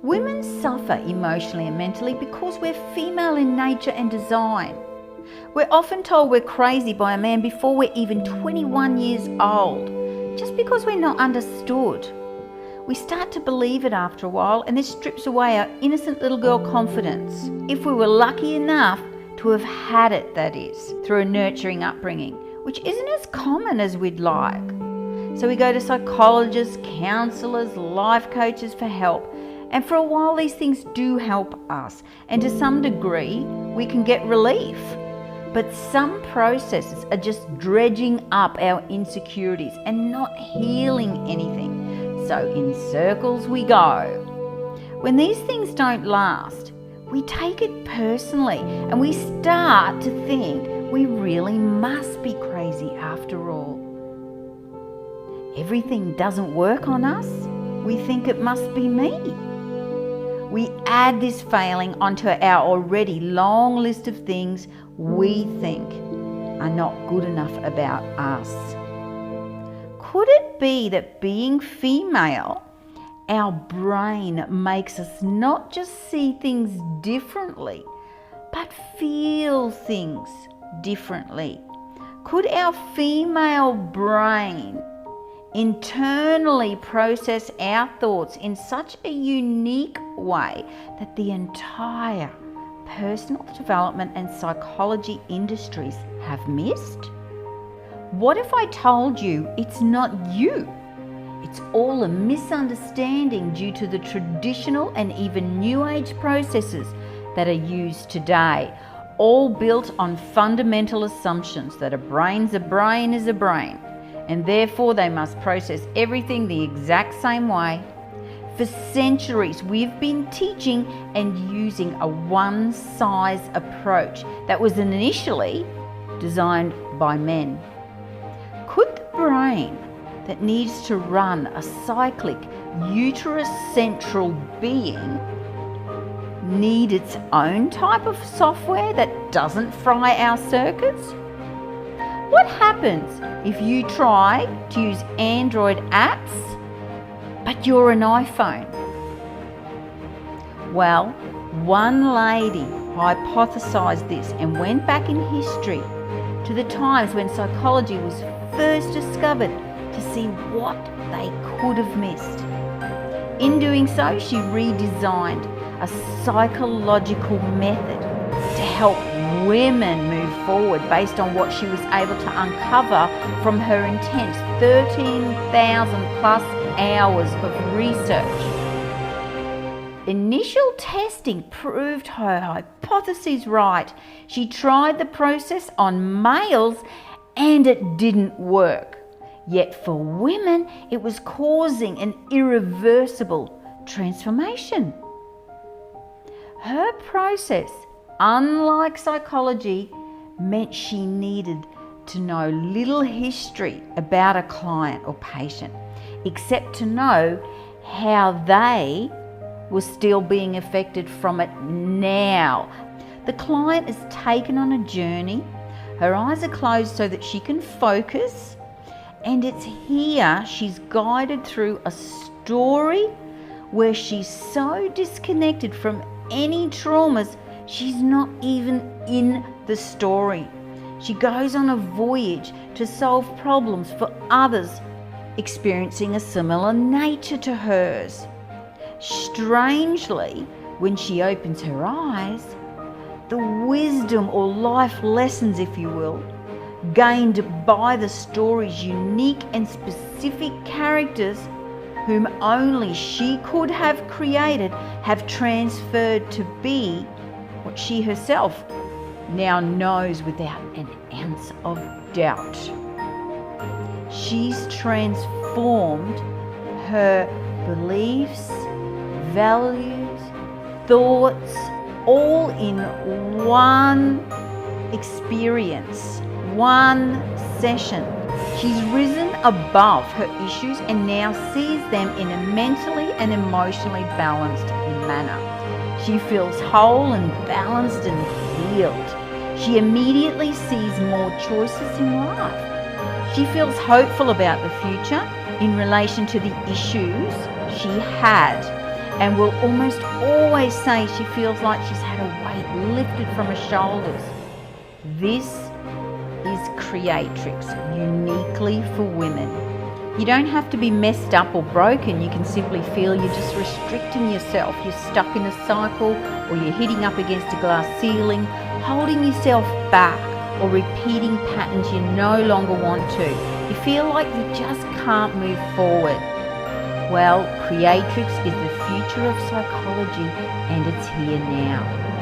Women suffer emotionally and mentally because we're female in nature and design. We're often told we're crazy by a man before we're even 21 years old, just because we're not understood. We start to believe it after a while, and this strips away our innocent little girl confidence. If we were lucky enough to have had it, that is, through a nurturing upbringing, which isn't as common as we'd like. So we go to psychologists, counsellors, life coaches for help. And for a while these things do help us, and to some degree we can get relief. But some processes are just dredging up our insecurities and not healing anything. So in circles we go. When these things don't last, we take it personally and we start to think we really must be crazy after all. Everything doesn't work on us. We think it must be me. We add this failing onto our already long list of things we think are not good enough about us. Could it be that being female, our brain makes us not just see things differently, but feel things differently? Could our female brain internally process our thoughts in such a unique way that the entire personal development and psychology industries have missed? What if I told you it's not you? It's all a misunderstanding due to the traditional and even new age processes that are used today, all built on fundamental assumptions that a brain's a brain is a brain, and therefore they must process everything the exact same way. For centuries we've been teaching and using a one-size approach that was initially designed by men. Could the brain that needs to run a cyclic uterus-central being need its own type of software that doesn't fry our circuits? What happens if you try to use Android apps, but you're an iPhone? Well, one lady hypothesized this and went back in history to the times when psychology was first discovered to see what they could have missed. In doing so, she redesigned a psychological method to help women move forward based on what she was able to uncover from her intense 13,000 plus hours of research. Initial testing proved her hypotheses right. She tried the process on males and it didn't work. Yet for women, it was causing an irreversible transformation. Her process, unlike psychology, meant she needed to know little history about a client or patient, except to know how they were still being affected from it now. The client is taken on a journey. Her eyes are closed so that she can focus, and it's here she's guided through a story where she's so disconnected from any traumas, she's not even in the story. She goes on a voyage to solve problems for others experiencing a similar nature to hers. Strangely, when she opens her eyes, the wisdom or life lessons, if you will, gained by the story's unique and specific characters, whom only she could have created, have transferred to be what she herself now knows without an ounce of doubt. She's transformed her beliefs, values, thoughts, all in one experience, one session. She's risen above her issues and now sees them in a mentally and emotionally balanced manner. She feels whole and balanced and healed. She immediately sees more choices in life. She feels hopeful about the future in relation to the issues she had, and will almost always say she feels like she's had a weight lifted from her shoulders. This is Creatrix, uniquely for women. You don't have to be messed up or broken. You can simply feel you're just restricting yourself. You're stuck in a cycle, or you're hitting up against a glass ceiling, holding yourself back, or repeating patterns you no longer want to. You feel like you just can't move forward. Well, Creatrix is the future of psychology, and it's here now.